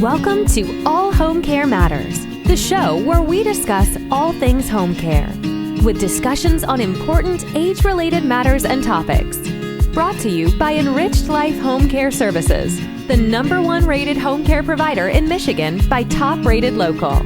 Welcome to All Home Care Matters, the show where we discuss all things home care, with discussions on important age-related matters and topics. Brought to you by Enriched Life Home Care Services, the #1 rated home care provider in Michigan by Top Rated Local.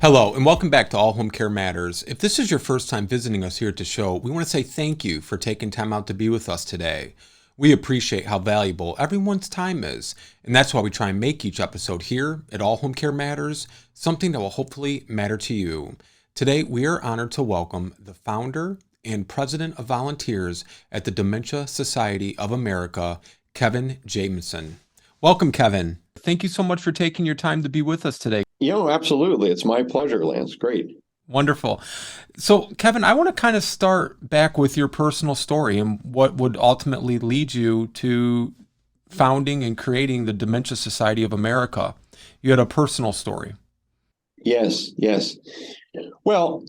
Hello, and welcome back to All Home Care Matters. If this is your first time visiting us here at the show, we want to say thank you for taking time out to be with us today. We appreciate how valuable everyone's time is, and that's why we try and make each episode here at All Home Care Matters something that will hopefully matter to you. Today, we are honored to welcome the founder and president of volunteers at the Dementia Society of America, Kevin Jameson. Welcome, Kevin. Thank you so much for taking your time to be with us today. Absolutely. It's my pleasure, Lance. Great. Wonderful. So, Kevin, I want to kind of start back with your personal story and what would ultimately lead you to founding and creating the Dementia Society of America. You had a personal story. Yes. Well,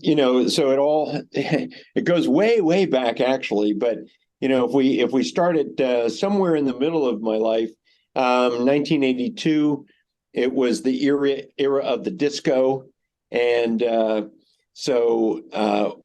so it goes way back actually, but if we start at somewhere in the middle of my life, 1982, it was the era of the disco, and so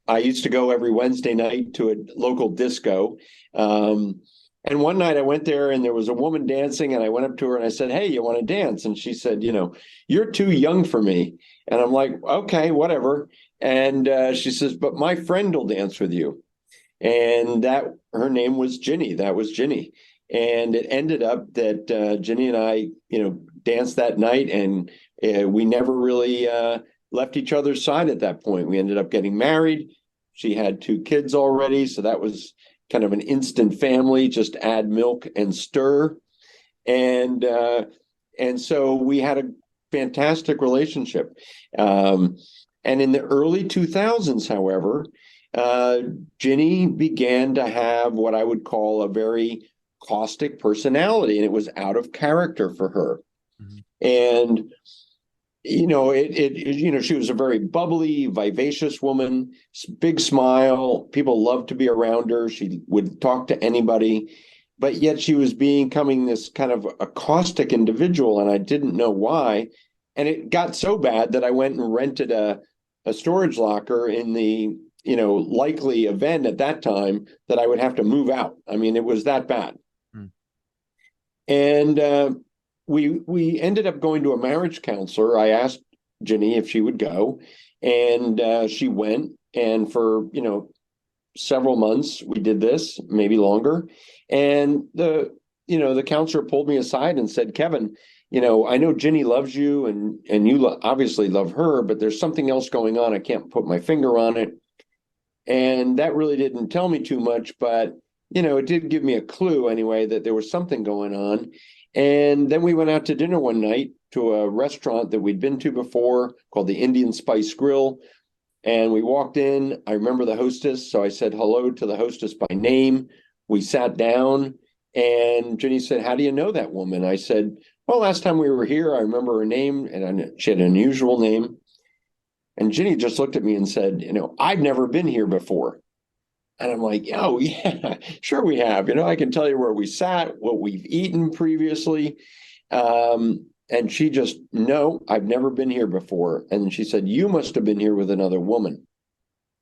I used to go every Wednesday night to a local disco. And one night I went there and there was a woman dancing, and I went up to her and I said, "Hey, you want to dance?" And she said, "You're too young for me." And I'm like, "Okay, whatever." And she says, "But my friend will dance with you." And her name was Ginny. That was Ginny. And it ended up that Ginny and I, danced that night, and we never really left each other's side at that point. We ended up getting married. She had 2 kids already, so that was kind of an instant family. Just add milk and stir, and so we had a fantastic relationship. And in the early 2000s, however, Ginny began to have what I would call a very caustic personality, and it was out of character for her. Mm-hmm. And she was a very bubbly, vivacious woman, big smile. People loved to be around her. She would talk to anybody, but yet she was becoming this kind of a caustic individual, and I didn't know why. And it got so bad that I went and rented a storage locker in the likely event at that time that I would have to move out. I mean, it was that bad. And we ended up going to a marriage counselor. I asked Ginny if she would go, and she went. And for several months we did this, maybe longer. And the counselor pulled me aside and said, "Kevin, I know Ginny loves you, and you obviously love her, but there's something else going on. I can't put my finger on it." And that really didn't tell me too much, but it did give me a clue anyway that there was something going on. And then we went out to dinner one night to a restaurant that we'd been to before called the Indian Spice Grill. And we walked in. I remember the hostess, so I said hello to the hostess by name. We sat down, and Ginny said, "How do you know that woman?" I said, "Well, last time we were here, I remember her name, and she had an unusual name." And Ginny just looked at me and said, "I've never been here before." And I'm like, "Oh, yeah, sure we have. I can tell you where we sat, what we've eaten previously." And she just, "No, I've never been here before." And she said, "You must have been here with another woman."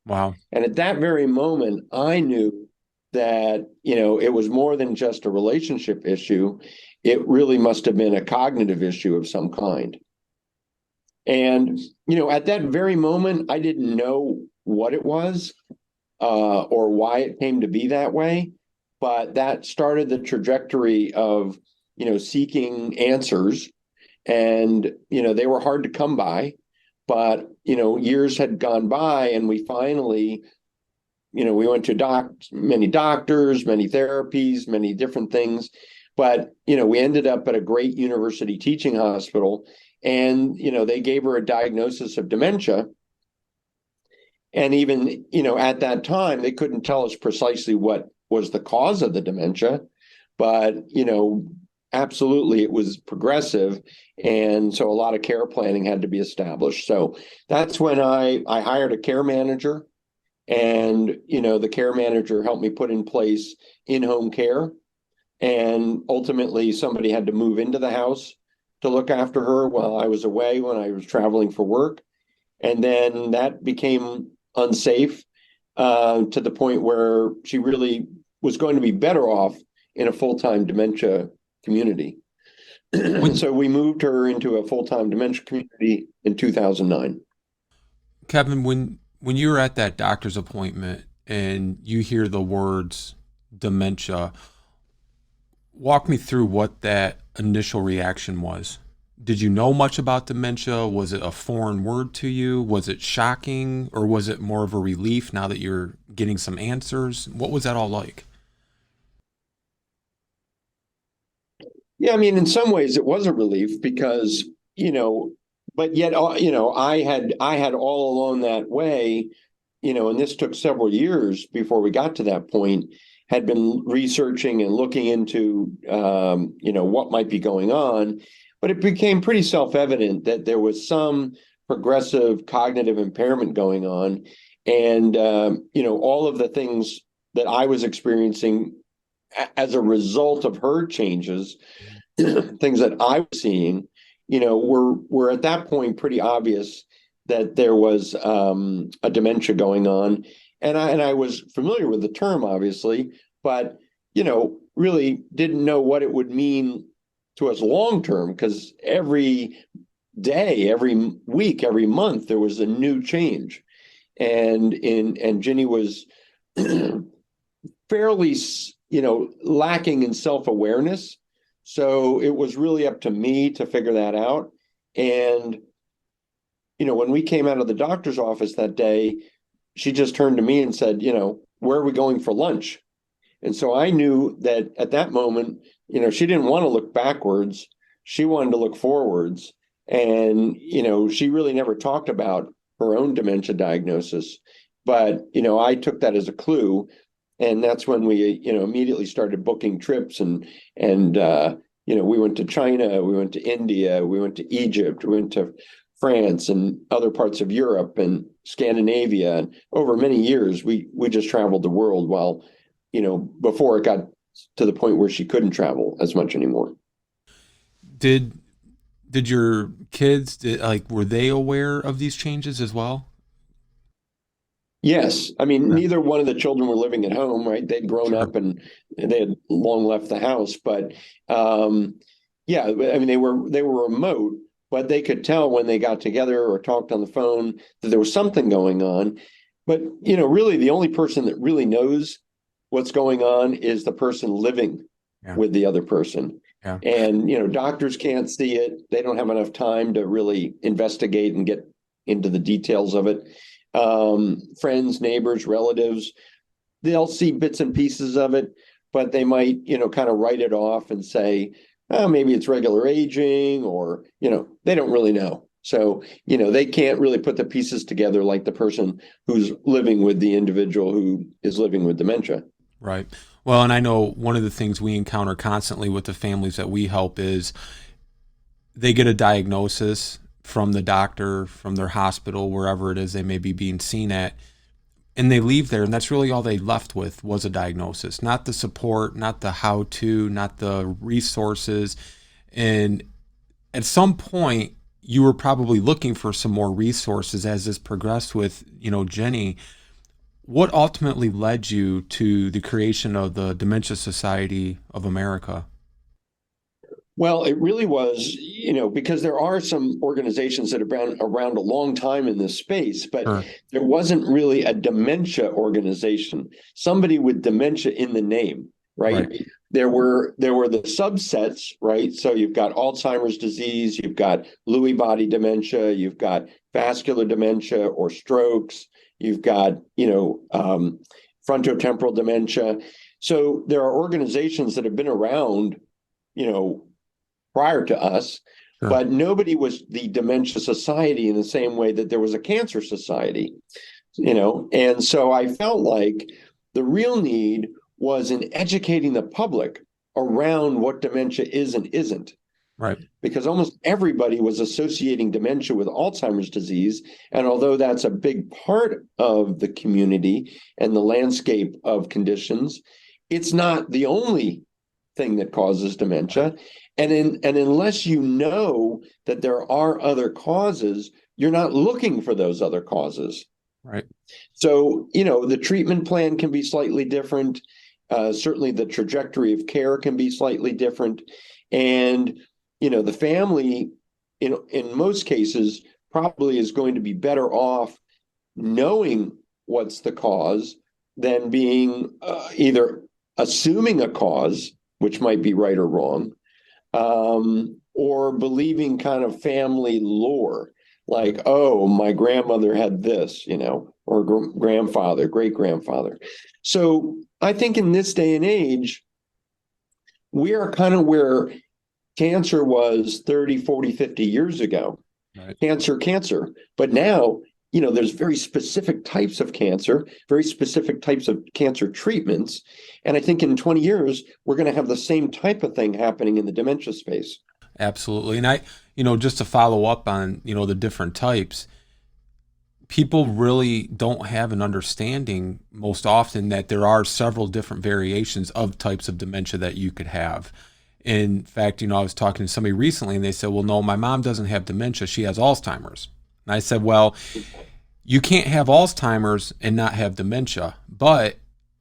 Wow. And at that very moment, I knew that, it was more than just a relationship issue. It really must have been a cognitive issue of some kind. And, at that very moment, I didn't know what it was. Or why it came to be that way, but that started the trajectory of, seeking answers, and, they were hard to come by, but, years had gone by, and we finally, we went to many doctors, many therapies, many different things, but, we ended up at a great university teaching hospital, and, they gave her a diagnosis of dementia. And even, at that time, they couldn't tell us precisely what was the cause of the dementia, but, absolutely it was progressive. And so a lot of care planning had to be established. So that's when I hired a care manager. And, the care manager helped me put in place in-home care. And ultimately, somebody had to move into the house to look after her while I was away, when I was traveling for work. And then that became unsafe, to the point where she really was going to be better off in a full-time dementia community. When, So we moved her into a full-time dementia community in 2009. Kevin, when you were at that doctor's appointment and you hear the words dementia, walk me through what that initial reaction was. Did you know much about dementia? Was it a foreign word to you? Was it shocking, or was it more of a relief now that you're getting some answers? What was that all like? Yeah, I mean, in some ways it was a relief because, but yet, I had all along that way, and this took several years before we got to that point, had been researching and looking into, what might be going on. But it became pretty self-evident that there was some progressive cognitive impairment going on. And, all of the things that I was experiencing as a result of her changes, things that I was seeing, were at that point pretty obvious that there was, a dementia going on. And I was familiar with the term, obviously, but, really didn't know what it would mean to us long term, because every day, every week, every month, there was a new change. And Ginny was fairly, lacking in self-awareness. So it was really up to me to figure that out. And, when we came out of the doctor's office that day, she just turned to me and said, where are we going for lunch? And so I knew that at that moment, she didn't want to look backwards. She wanted to look forwards. And, she really never talked about her own dementia diagnosis. But, I took that as a clue. And that's when we, immediately started booking trips, and we went to China, we went to India, we went to Egypt, we went to France and other parts of Europe and Scandinavia. And over many years, we just traveled the world, while, before it got to the point where she couldn't travel as much anymore. Did did your kids were they aware of these changes as well? Yes. I mean, Yeah. neither one of the children were living at home, right? They'd grown Sure. up and they had long left the house. But um, yeah, I mean, they were remote, but they could tell when they got together or talked on the phone that there was something going on. But, really the only person that really knows what's going on is the person living Yeah. with the other person. Yeah. And, doctors can't see it. They don't have enough time to really investigate and get into the details of it. Friends, neighbors, relatives, they'll see bits and pieces of it, but they might, kind of write it off and say, oh, maybe it's regular aging, or, they don't really know. So, they can't really put the pieces together like the person who's living with the individual who is living with dementia. Right. Well, and I know one of the things we encounter constantly with the families that we help is they get a diagnosis from the doctor, from their hospital, wherever it is they may be being seen at, and they leave there, and that's really all they left with was a diagnosis, not the support, not the how to, not the resources. And at some point, you were probably looking for some more resources as this progressed with, Jenny. What ultimately led you to the creation of the Dementia Society of America? Well, it really was, because there are some organizations that have been around a long time in this space, but Sure. there wasn't really a dementia organization, somebody with dementia in the name, right? Right. There were the subsets, right? So you've got Alzheimer's disease, you've got Lewy body dementia, you've got vascular dementia or strokes, you've got, frontotemporal dementia. So there are organizations that have been around, you know, prior to us, Sure. but nobody was the Dementia Society in the same way that there was a Cancer Society, And so I felt like the real need was in educating the public around what dementia is and isn't. Right. because almost everybody was associating dementia with Alzheimer's disease. And although that's a big part of the community and the landscape of conditions, it's not the only thing that causes dementia. And unless you know that there are other causes, you're not looking for those other causes. Right. So, the treatment plan can be slightly different. Certainly the trajectory of care can be slightly different. And, the family, in most cases, probably is going to be better off knowing what's the cause than being either assuming a cause, which might be right or wrong, or believing kind of family lore, like, oh, my grandmother had this, or grandfather, great grandfather. So I think in this day and age, we are kind of where cancer was 30, 40, 50 years ago. Right. Cancer. But now, there's very specific types of cancer, very specific types of cancer treatments. And I think in 20 years, we're going to have the same type of thing happening in the dementia space. Absolutely. And just to follow up on, the different types, people really don't have an understanding most often that there are several different variations of types of dementia that you could have. In fact, I was talking to somebody recently and they said, well, no, my mom doesn't have dementia. She has Alzheimer's. And I said, well, you can't have Alzheimer's and not have dementia, but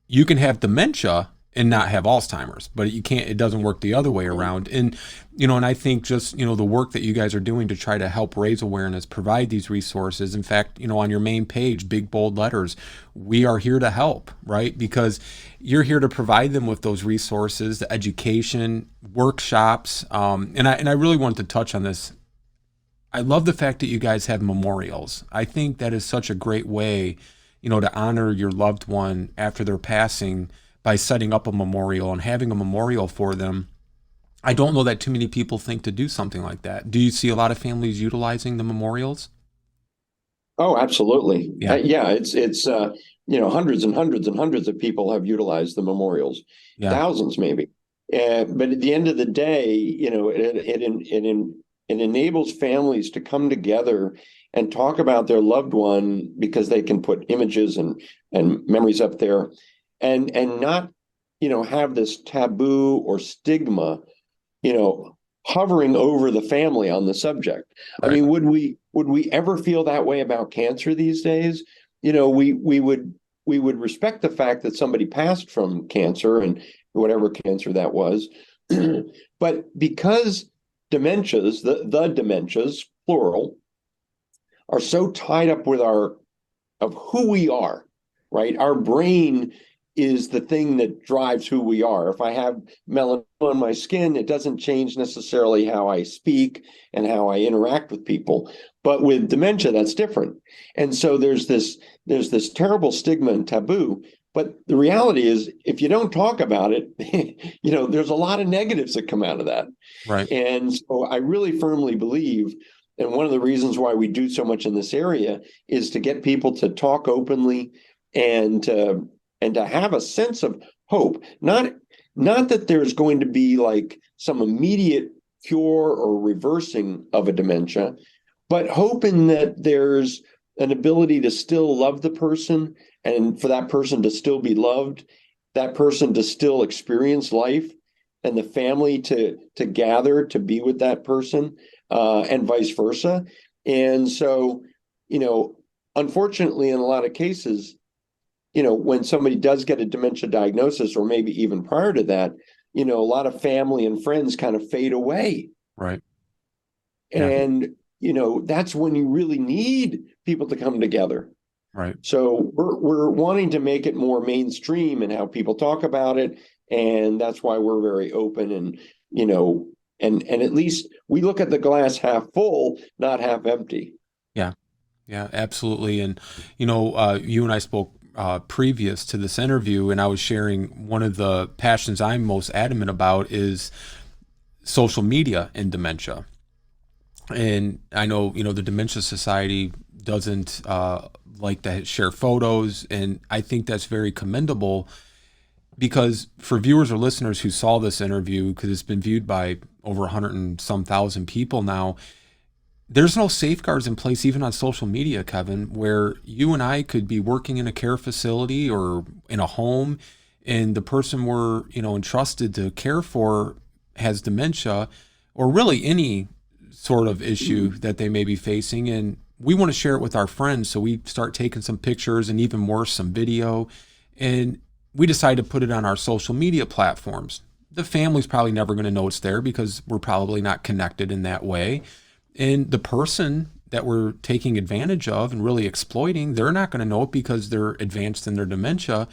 you can have dementia and not have Alzheimer's, but it doesn't work the other way around. And, and I think just, the work that you guys are doing to try to help raise awareness, provide these resources. In fact, on your main page, big bold letters, we are here to help, right? Because you're here to provide them with those resources, the education, workshops. And I really wanted to touch on this. I love the fact that you guys have memorials. I think that is such a great way, to honor your loved one after their passing by setting up a memorial and having a memorial for them. I don't know that too many people think to do something like that. Do you see a lot of families utilizing the memorials? Oh, absolutely. Yeah. It's hundreds and hundreds and hundreds of people have utilized the memorials, thousands maybe. But at the end of the day, it enables families to come together and talk about their loved one because they can put images and memories up there. And not, have this taboo or stigma, hovering over the family on the subject. Right. I mean, would we ever feel that way about cancer these days? We would respect the fact that somebody passed from cancer and whatever cancer that was. But because dementias, the dementias, plural, are so tied up with of who we are, right? Our brain is the thing that drives who we are. If I have melanoma on my skin, it doesn't change necessarily how I speak and how I interact with people. But with dementia, that's different. And so there's this terrible stigma and taboo. But the reality is, if you don't talk about it, there's a lot of negatives that come out of that. Right. And so I really firmly believe, and one of the reasons why we do so much in this area is to get people to talk openly and to have a sense of hope. Not that there's going to be like some immediate cure or reversing of a dementia, but hoping that there's an ability to still love the person and for that person to still be loved, that person to still experience life, and the family to gather to be with that person, and vice versa. And so, unfortunately, in a lot of cases, when somebody does get a dementia diagnosis, or maybe even prior to that, a lot of family and friends kind of fade away. Right. And, that's when you really need people to come together. Right. So we're wanting to make it more mainstream in how people talk about it. And that's why we're very open and, and at least we look at the glass half full, not half empty. Yeah. Yeah, absolutely. And, you and I spoke previous to this interview, and I was sharing one of the passions I'm most adamant about is social media and dementia. And I know, the Dementia Society doesn't like to share photos, and I think that's very commendable. because for viewers or listeners who saw this interview, because it's been viewed by over 100 and some thousand people now, there's no safeguards in place even on social media, Kevin, where you and I could be working in a care facility or in a home, and the person we're, entrusted to care for has dementia or really any sort of issue that they may be facing, and we want to share it with our friends. So we start taking some pictures and even worse, some video, and we decide to put it on our social media platforms. The family's probably never going to know it's there because we're probably not connected in that way. And the person that we're taking advantage of and really exploiting, they're not going to know it because they're advanced in their dementia.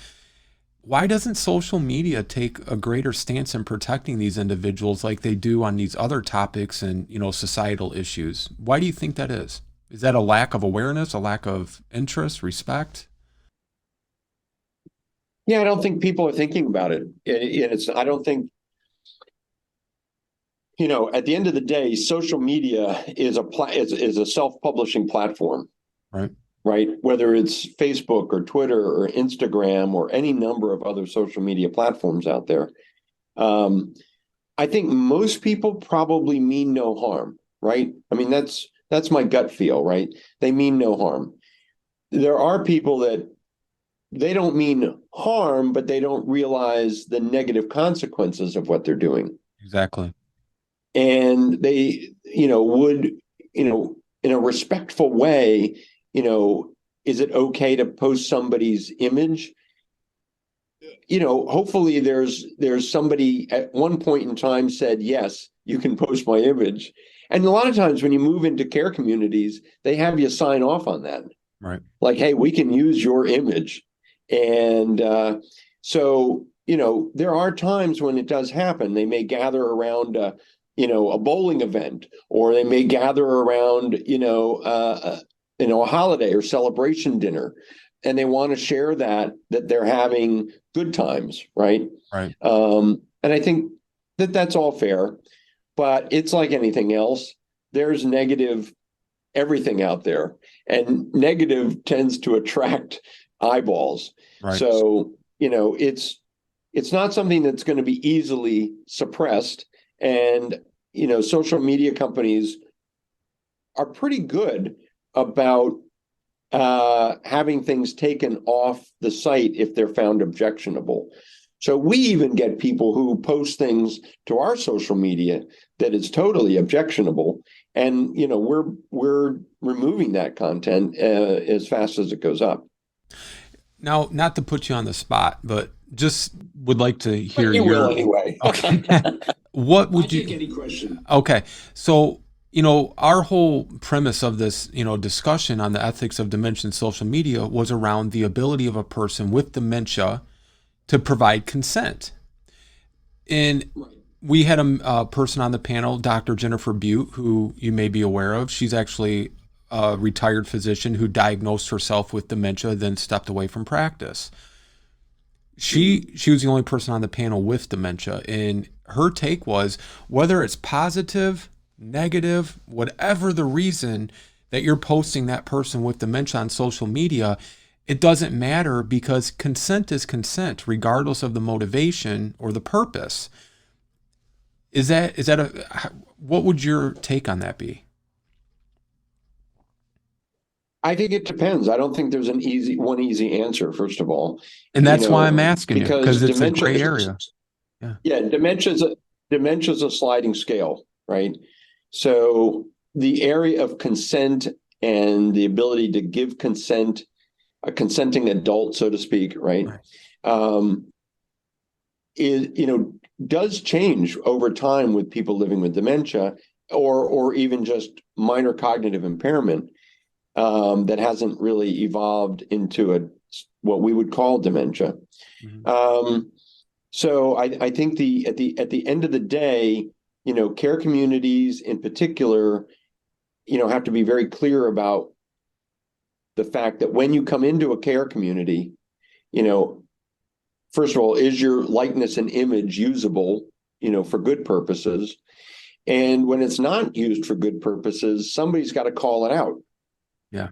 Why doesn't social media take a greater stance in protecting these individuals like they do on these other topics and, societal issues? Why do you think that is? Is that a lack of awareness, a lack of interest, respect? Yeah, I don't think people are thinking about it. I don't think, at the end of the day, social media is a self-publishing platform, Right. right? Whether it's Facebook or Twitter or Instagram or any number of other social media platforms out there. I think most people probably mean no harm, right? I mean, that's my gut feel, right? They mean no harm. There are people that they don't mean harm, but they don't realize the negative consequences of what they're doing. Exactly. And they, would, in a respectful way, is it okay to post somebody's image? Hopefully there's somebody at one point in time said, yes, you can post my image. And a lot of times when you move into care communities, they have you sign off on that. Right. Like, hey, we can use your image. And so, there are times when it does happen. They may gather around a bowling event, or they may gather around, a holiday or celebration dinner, and they want to share that they're having good times, right? Right. And I think that's all fair, but it's like anything else. There's negative everything out there, and negative tends to attract eyeballs. Right. So, it's not something that's going to be easily suppressed. And, social media companies are pretty good about having things taken off the site if they're found objectionable. So we even get people who post things to our social media that is totally objectionable, and we're removing that content as fast as it goes up. Now, not to put you on the spot, but just would like to hear you your. Will anyway. Okay. What would you? Take any question. Okay, so our whole premise of this discussion on the ethics of dementia and social media was around the ability of a person with dementia to provide consent. And we had a person on the panel, Dr. Jennifer Butte, who you may be aware of. She's actually a retired physician who diagnosed herself with dementia, then stepped away from practice. She was the only person on the panel with dementia, and her take was, whether it's positive, negative, whatever the reason that you're posting that person with dementia on social media, it doesn't matter, because consent is consent, regardless of the motivation or the purpose. What would your take on that be? I think it depends. I don't think there's one easy answer, first of all. And that's why I'm asking you, because it's a gray area. Yeah, dementia's a sliding scale, right? So the area of consent and the ability to give consent, a consenting adult, so to speak, right? Does change over time with people living with dementia, or even just minor cognitive impairment that hasn't really evolved into what we would call dementia. Mm-hmm. So I think at the end of the day, care communities in particular, have to be very clear about the fact that when you come into a care community, first of all, is your likeness and image usable, for good purposes? And when it's not used for good purposes, somebody's got to call it out. Yeah.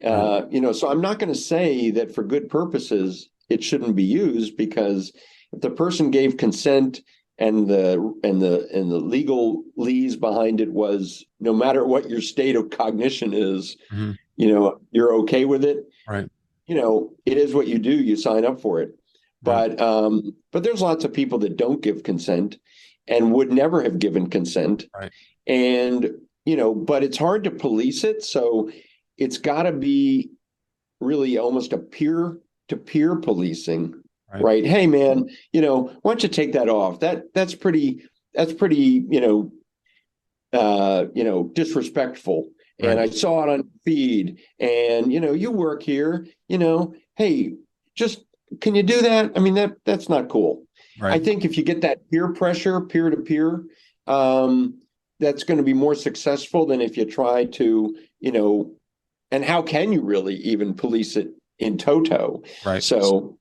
So I'm not going to say that for good purposes it shouldn't be used, because if the person gave consent and the legalese behind it was no matter what your state of cognition is, Mhm. You're okay with it. Right. It is what you do. You sign up for it. Right. But there's lots of people that don't give consent and would never have given consent. Right. And, but it's hard to police it. So it's got to be really almost a peer-to-peer policing, right? Hey, man, why don't you take that off? That's pretty, disrespectful. Right. And I saw it on feed. And you work here. Hey, just can you do that? I mean, that's not cool. Right. I think if you get that peer pressure, peer to peer, that's going to be more successful than if you try to, and how can you really even police it in toto? Right. So,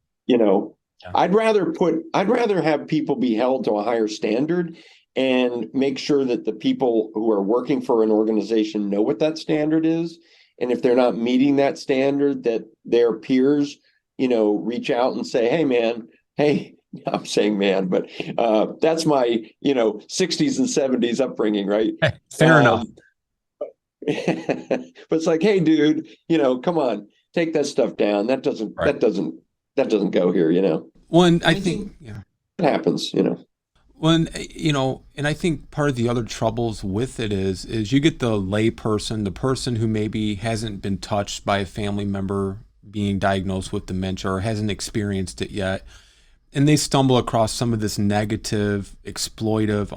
I'd rather have people be held to a higher standard and make sure that the people who are working for an organization know what that standard is. And if they're not meeting that standard, that their peers, reach out and say, hey, man, hey, I'm saying man, but that's my, 60s and 70s upbringing, right? Fair enough. But it's like, hey, dude, come on, take that stuff down. That doesn't go here, Well, and I think it happens, Well, and I think part of the other troubles with it is you get the lay person, the person who maybe hasn't been touched by a family member being diagnosed with dementia or hasn't experienced it yet, and they stumble across some of this negative, exploitive,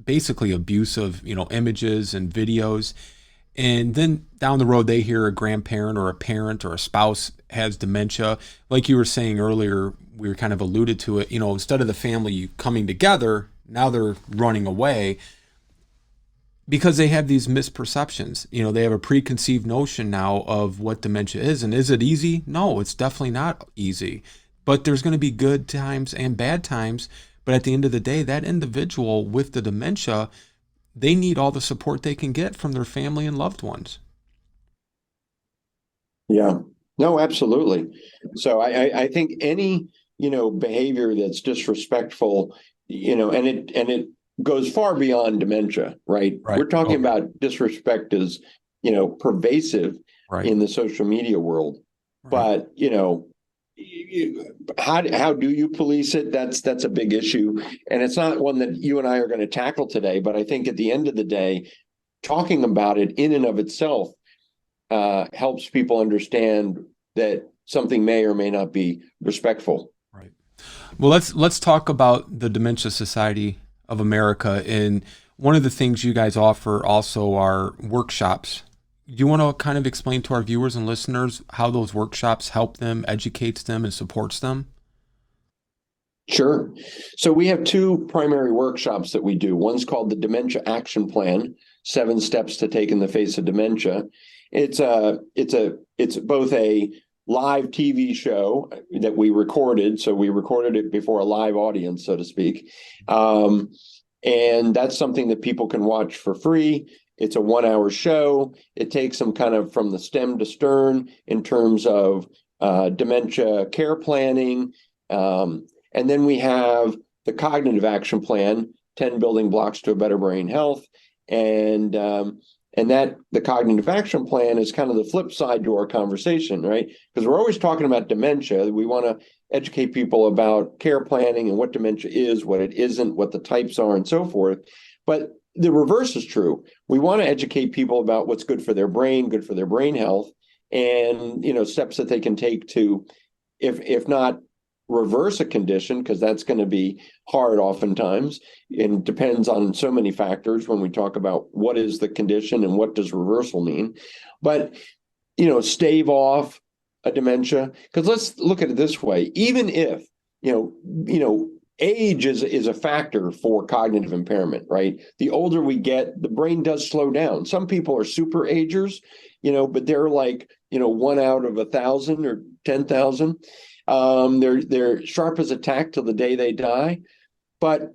basically abusive, images and videos. And then down the road, they hear a grandparent or a parent or a spouse has dementia. Like you were saying earlier, we were kind of alluded to it, instead of the family coming together, now they're running away because they have these misperceptions. They have a preconceived notion now of what dementia is. And is it easy? No, it's definitely not easy. But there's going to be good times and bad times. But at the end of the day, that individual with the dementia, they need all the support they can get from their family and loved ones. Yeah, no, absolutely. So I think any, behavior that's disrespectful, and it goes far beyond dementia, right? We're talking about disrespect as, pervasive in the social media world. But, how do you police it? That's a big issue. And it's not one that you and I are going to tackle today. But I think at the end of the day, talking about it in and of itself helps people understand that something may or may not be respectful. Right. Well, let's talk about the Dementia Society of America. And one of the things you guys offer also are workshops. Do you want to kind of explain to our viewers and listeners how those workshops help them, educates them, and supports them? Sure. So we have two primary workshops that we do. One's called the Dementia Action Plan, 7 Steps to Take in the Face of Dementia. It's both a live TV show that we recorded. So we recorded it before a live audience, so to speak. And that's something that people can watch for free. It's a 1-hour show. It takes them kind of from the stem to stern in terms of dementia care planning. And then we have the Cognitive Action Plan, 10 Building Blocks to a Better Brain Health. And that the Cognitive Action Plan is kind of the flip side to our conversation, right? Because we're always talking about dementia. We want to educate people about care planning and what dementia is, what it isn't, what the types are, and so forth. But the reverse is true. We want to educate people about what's good for their brain, good for their brain health, and steps that they can take to, if not reverse a condition, because that's going to be hard oftentimes, and depends on so many factors when we talk about what is the condition and what does reversal mean. But stave off a dementia, because let's look at it this way: even if age is a factor for cognitive impairment, right? The older we get, the brain does slow down. Some people are super agers, but they're like, 1 out of 1,000 or 10,000. They're sharp as a tack till the day they die. But,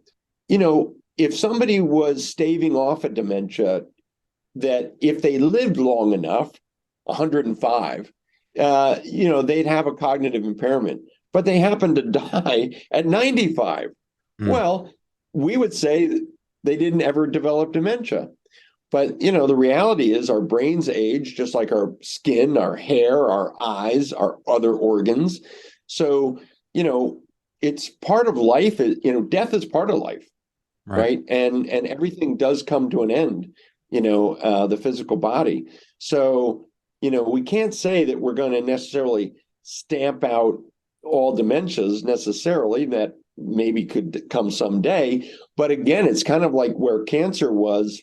if somebody was staving off a dementia, that if they lived long enough, 105, they'd have a cognitive impairment. but they happen to die at 95. Well, we would say they didn't ever develop dementia. But, the reality is our brains age just like our skin, our hair, our eyes, our other organs. So, it's part of life. Death is part of life, right? And everything does come to an end, the physical body. So, we can't say that we're going to necessarily stamp out all dementias necessarily. That maybe could come someday. But again, it's kind of like where cancer was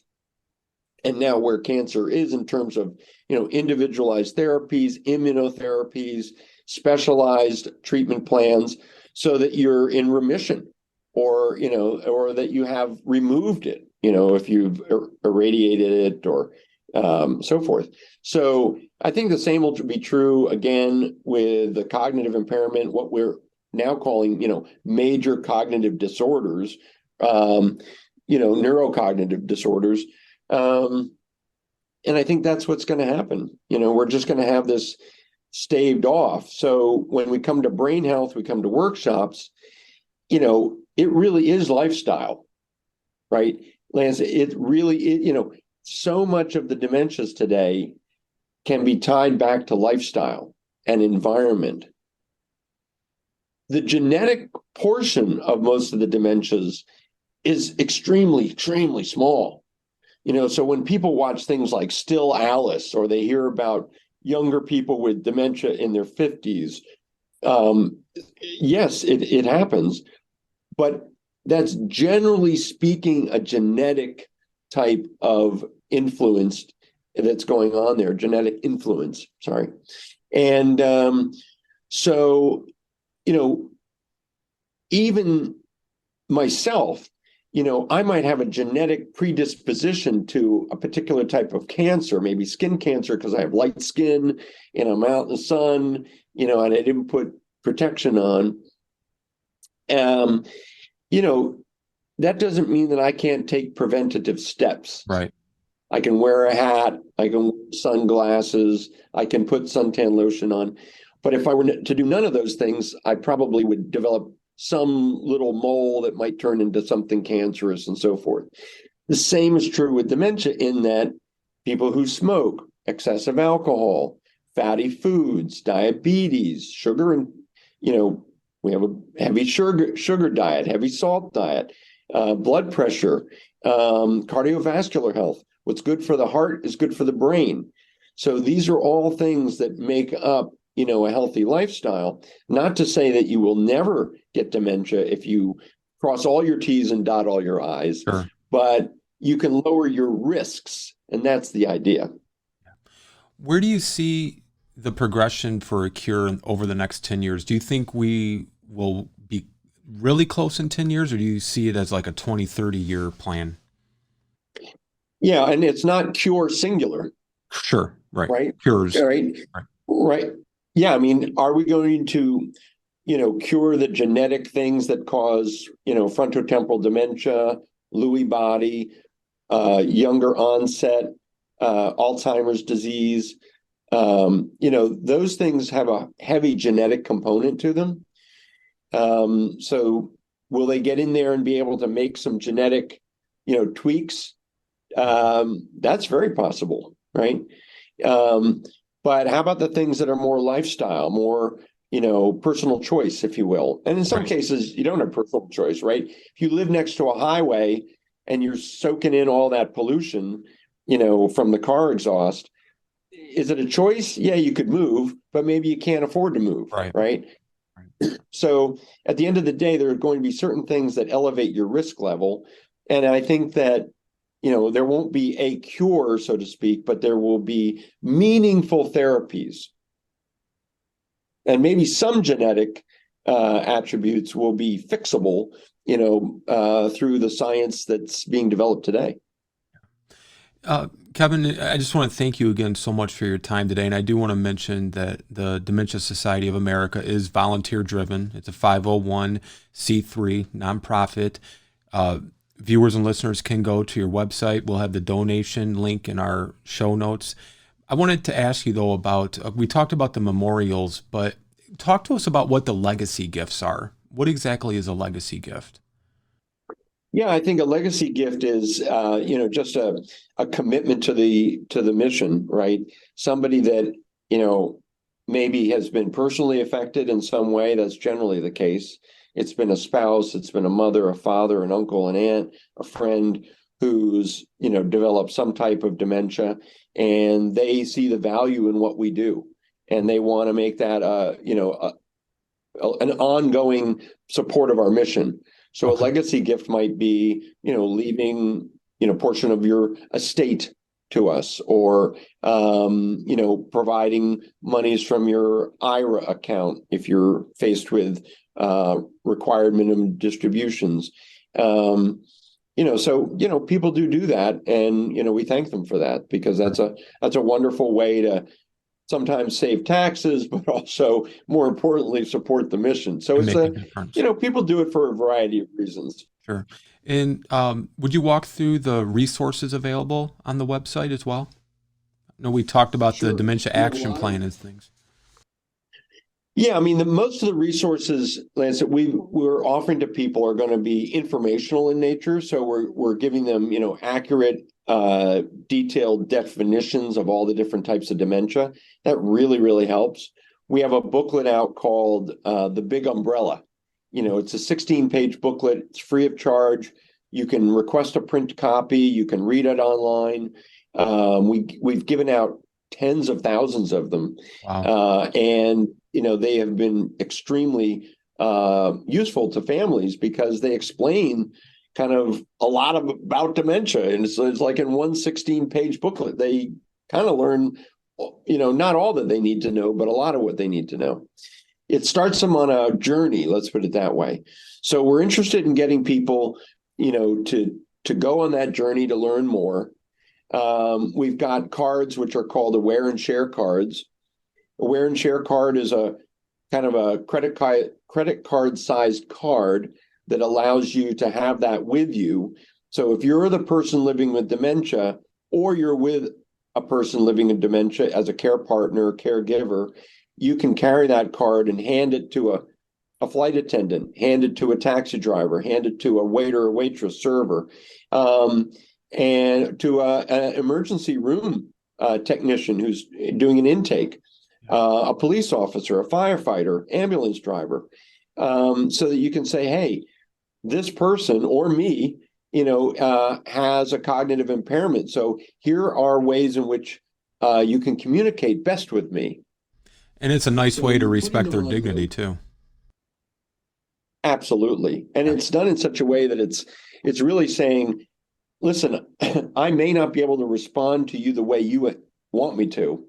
and now where cancer is in terms of, individualized therapies, immunotherapies, specialized treatment plans so that you're in remission or that you have removed it, if you've irradiated it or so forth. So I think the same will be true again with the cognitive impairment, what we're now calling, major cognitive disorders, neurocognitive disorders. And I think that's what's going to happen. We're just going to have this staved off. So when we come to brain health, we come to workshops, it really is lifestyle, right? Lance, it really, so much of the dementias today can be tied back to lifestyle and environment. The genetic portion of most of the dementias is extremely, extremely small. So when people watch things like Still Alice, or they hear about younger people with dementia in their 50s, yes, it happens, but that's generally speaking a genetic type of influence that's going on there, genetic influence, sorry. And so, even myself, I might have a genetic predisposition to a particular type of cancer, maybe skin cancer, because I have light skin and I'm out in the sun, and I didn't put protection on. That doesn't mean that I can't take preventative steps. Right. I can wear a hat, I can wear sunglasses, I can put suntan lotion on. But if I were to do none of those things, I probably would develop some little mole that might turn into something cancerous and so forth. The same is true with dementia in that people who smoke, excessive alcohol, fatty foods, diabetes, sugar, and, we have a heavy sugar diet, heavy salt diet, blood pressure, cardiovascular health. What's good for the heart is good for the brain. So these are all things that make up a healthy lifestyle. Not to say that you will never get dementia if you cross all your T's and dot all your I's, Sure. But you can lower your risks, and that's the idea. Where do you see the progression for a cure over the next 10 years? Do you think we will be really close in 10 years, or do you see it as like a 20, 30-year plan? Yeah, and it's not cure singular. Sure, right. Right? Cures. Right. Yeah, I mean, are we going to, cure the genetic things that cause, frontotemporal dementia, Lewy body, younger onset, Alzheimer's disease? Those things have a heavy genetic component to them. So will they get in there and be able to make some genetic, tweaks? That's very possible, right? But how about the things that are more lifestyle, more, personal choice, if you will? And in some cases, you don't have personal choice, right? If you live next to a highway and you're soaking in all that pollution, from the car exhaust, is it a choice? Yeah, you could move, but maybe you can't afford to move, right? So at the end of the day, there are going to be certain things that elevate your risk level. And I think that there won't be a cure, so to speak, but there will be meaningful therapies. And maybe some genetic attributes will be fixable, through the science that's being developed today. Kevin, I just want to thank you again so much for your time today. And I do want to mention that the Dementia Society of America is volunteer driven. It's a 501c3 nonprofit. Viewers and listeners can go to your website. We'll have the donation link in our show notes. I wanted to ask you, though, about, we talked about the memorials, but talk to us about what the legacy gifts are. What exactly is a legacy gift? Yeah, I think a legacy gift is, just a commitment to the mission, right? Somebody that, maybe has been personally affected in some way. That's generally the case. It's been a spouse, it's been a mother, a father, an uncle, an aunt, a friend who's, developed some type of dementia, and they see the value in what we do, and they want to make that, an ongoing support of our mission. So a Okay. legacy gift might be, leaving, portion of your estate to us, or, providing monies from your IRA account if you're faced with required minimum distributions. People do that, and, we thank them for that, because that's a wonderful way to sometimes save taxes, but also, more importantly, support the mission. So And it's make a difference. people do it for a variety of reasons. Sure. And would you walk through the resources available on the website as well? No, we talked about the Sure. dementia We have a action lot plan and things. Yeah, I mean, most of the resources, Lance, that we're offering to people are going to be informational in nature. So we're giving them, accurate, detailed definitions of all the different types of dementia. That really, really helps. We have a booklet out called The Big Umbrella. It's a 16-page booklet. It's free of charge. You can request a print copy. You can read it online. We've given out tens of thousands of them. Wow. And they have been extremely useful to families, because they explain kind of a lot about dementia. And it's like in one 16-page booklet, they kind of learn, not all that they need to know, but a lot of what they need to know. It starts them on a journey, let's put it that way. So we're interested in getting people, to go on that journey to learn more. We've got cards which are called Aware and Share cards. Aware and Share card is a kind of a credit card sized card that allows you to have that with you. So if you're the person living with dementia, or you're with a person living with dementia as a care partner, caregiver, you can carry that card and hand it to a flight attendant, hand it to a taxi driver, hand it to a waiter or waitress, server, and to an emergency room technician who's doing an intake, a police officer, a firefighter, ambulance driver, so that you can say, hey, this person or me, has a cognitive impairment. So here are ways in which you can communicate best with me. And it's a nice way to putting respect them their on dignity the- too. Absolutely. And it's done in such a way that it's really saying, listen, I may not be able to respond to you the way you want me to.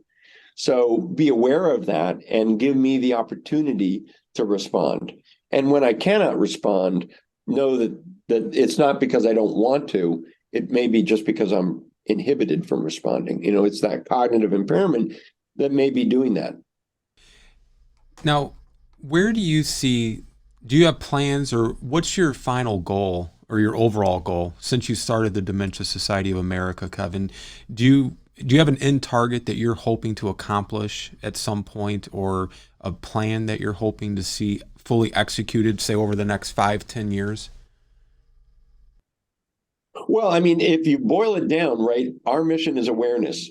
So be aware of that and give me the opportunity to respond. And when I cannot respond, know that it's not because I don't want to. It may be just because I'm inhibited from responding. It's that cognitive impairment that may be doing that. Now, where do you have plans, or what's your final goal or your overall goal since you started the Dementia Society of America, Kevin? Do you have an end target that you're hoping to accomplish at some point, or a plan that you're hoping to see fully executed, say, over the next 5-10 years? Well, I mean, if you boil it down, right, our mission is awareness.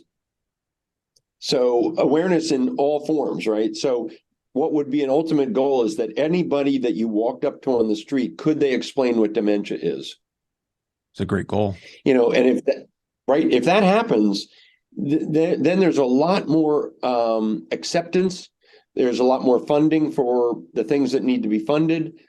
So awareness in all forms, right? So what would be an ultimate goal is that anybody that you walked up to on the street, could they explain what dementia is? It's a great goal. And if that happens, then there's a lot more acceptance. There's a lot more funding for the things that need to be funded.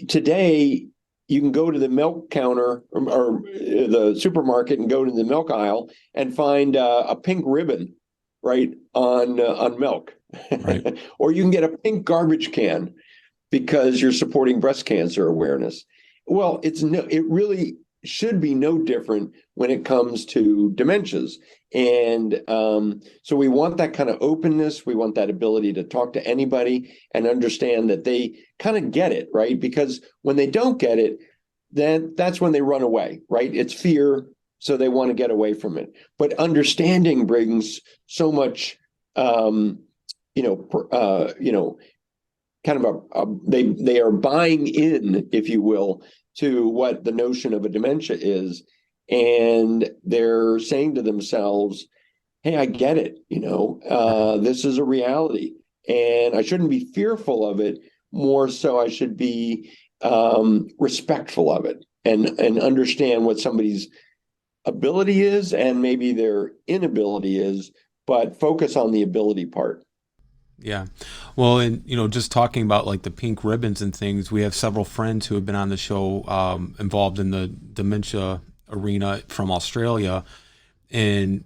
Today you can go to the milk counter or the supermarket and go to the milk aisle and find a pink ribbon, right, on milk. Right. Or you can get a pink garbage can because you're supporting breast cancer awareness. Well, it really should be no different when it comes to dementias. And so we want that kind of openness. We want that ability to talk to anybody and understand that they kind of get it, right? Because when they don't get it, then that's when they run away, right? It's fear, so they want to get away from it. But understanding brings so much kind of they are buying in, if you will, to what the notion of a dementia is, and they're saying to themselves, "Hey, I get it. This is a reality, and I shouldn't be fearful of it. More so, I should be respectful of it and understand what somebody's ability is and maybe their inability is, but focus on the ability part." Yeah. Well, and just talking about like the pink ribbons and things, we have several friends who have been on the show, involved in the dementia arena from Australia. And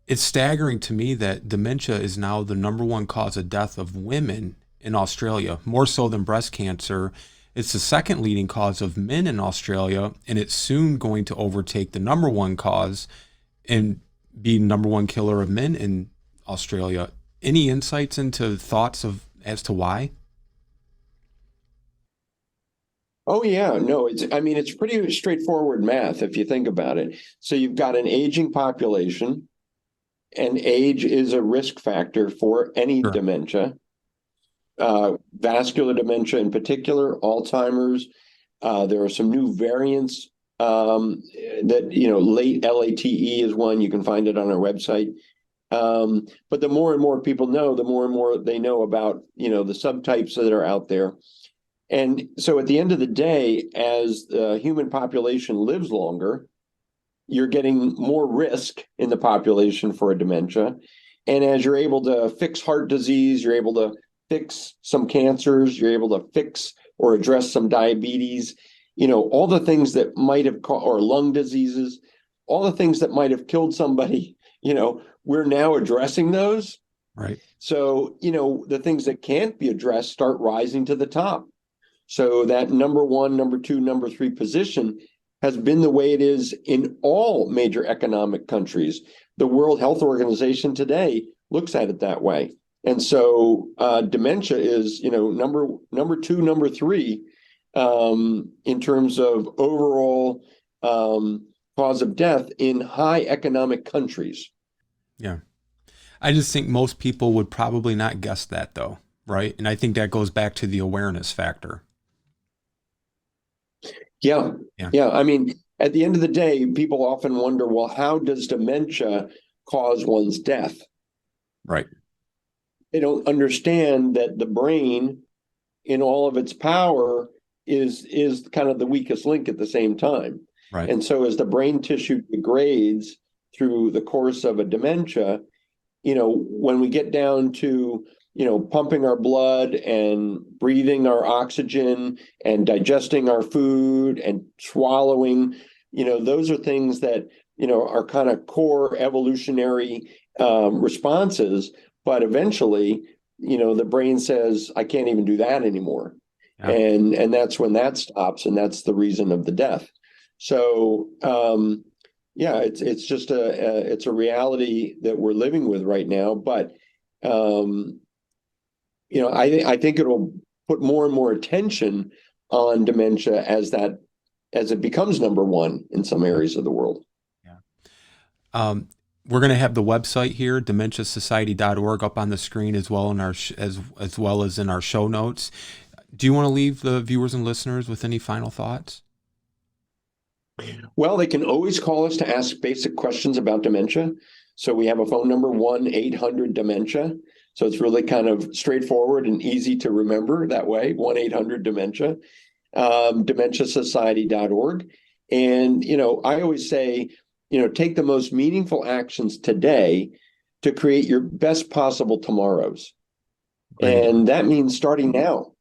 it's staggering to me that dementia is now the number one cause of death of women in Australia, more so than breast cancer. It's the second leading cause of men in Australia, and it's soon going to overtake the number one cause and be number one killer of men in Australia. Any insights into thoughts as to why? Oh yeah, no, it's pretty straightforward math if you think about it. So you've got an aging population, and age is a risk factor for any Sure. dementia, vascular dementia in particular, Alzheimer's. There are some new variants that, late LATE is one. You can find it on our website. But the more and more people know, the more and more they know about, the subtypes that are out there. And so at the end of the day, as the human population lives longer, you're getting more risk in the population for a dementia. And as you're able to fix heart disease, you're able to fix some cancers, you're able to fix or address some diabetes, all the things that might have or lung diseases, all the things that might have killed somebody, we're now addressing those. Right. So, the things that can't be addressed start rising to the top. So that number one, number two, number three position has been the way it is in all major economic countries. The World Health Organization today looks at it that way. And so dementia is, number two, number three in terms of overall cause of death in high economic countries. Yeah. I just think most people would probably not guess that though, right? And I think that goes back to the awareness factor. Yeah. Yeah. Yeah. I mean, at the end of the day, people often wonder, well, how does dementia cause one's death? Right. They don't understand that the brain, in all of its power, is kind of the weakest link at the same time. Right. And so as the brain tissue degrades through the course of a dementia, when we get down to, pumping our blood and breathing our oxygen and digesting our food and swallowing, those are things that, are kind of core evolutionary responses. But eventually, the brain says, I can't even do that anymore. Yeah. And that's when that stops. And that's the reason of the death. So, yeah, it's just it's a reality that we're living with right now. But I think it'll put more and more attention on dementia as it becomes number one in some areas of the world. Yeah. We're going to have the website here, dementiasociety.org, up on the screen as well in as well as in our show notes. Do you want to leave the viewers and listeners with any final thoughts? Well, they can always call us to ask basic questions about dementia. So we have a phone number, 1-800-DEMENTIA. So it's really kind of straightforward and easy to remember that way, 1-800-DEMENTIA, dementiasociety.org. And, I always say, take the most meaningful actions today to create your best possible tomorrows. Right. And that means starting now.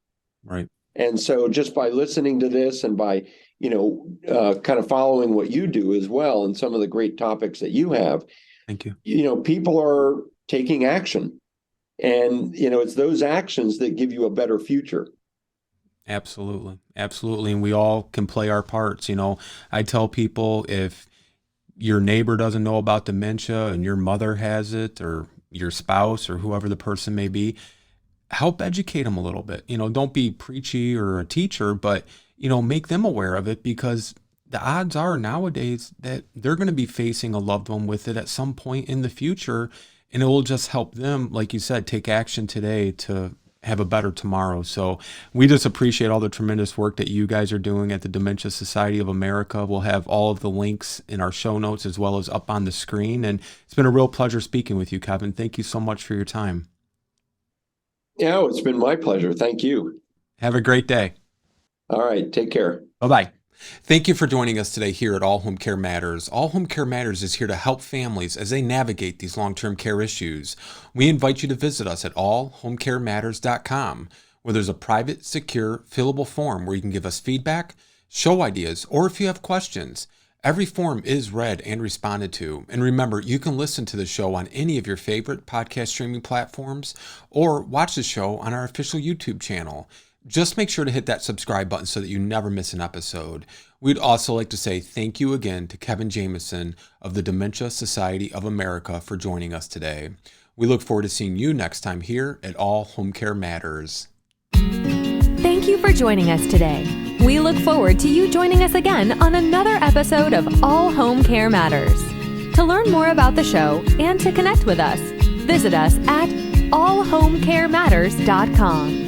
Right. And so just by listening to this and by, kind of following what you do as well and some of the great topics that you have, Thank you. People are taking action. And, it's those actions that give you a better future. Absolutely. Absolutely. And we all can play our parts. I tell people, if your neighbor doesn't know about dementia and your mother has it, or your spouse or whoever the person may be, help educate them a little bit. Don't be preachy or a teacher, but, make them aware of it, because the odds are nowadays that they're going to be facing a loved one with it at some point in the future. and it will just help them, like you said, take action today to have a better tomorrow. So we just appreciate all the tremendous work that you guys are doing at the Dementia Society of America. We'll have all of the links in our show notes as well as up on the screen. And it's been a real pleasure speaking with you, Kevin. Thank you so much for your time. Yeah, it's been my pleasure. Thank you. Have a great day. All right. Take care. Bye-bye. Thank you for joining us today here at All Home Care Matters. All Home Care Matters is here to help families as they navigate these long-term care issues. We invite you to visit us at allhomecarematters.com, where there's a private, secure, fillable form where you can give us feedback, show ideas, or if you have questions. Every form is read and responded to. And remember, you can listen to the show on any of your favorite podcast streaming platforms or watch the show on our official YouTube channel. Just make sure to hit that subscribe button so that you never miss an episode. We'd also like to say thank you again to Kevin Jameson of the Dementia Society of America for joining us today. We look forward to seeing you next time here at All Home Care Matters. Thank you for joining us today. We look forward to you joining us again on another episode of All Home Care Matters. To learn more about the show and to connect with us, visit us at allhomecarematters.com.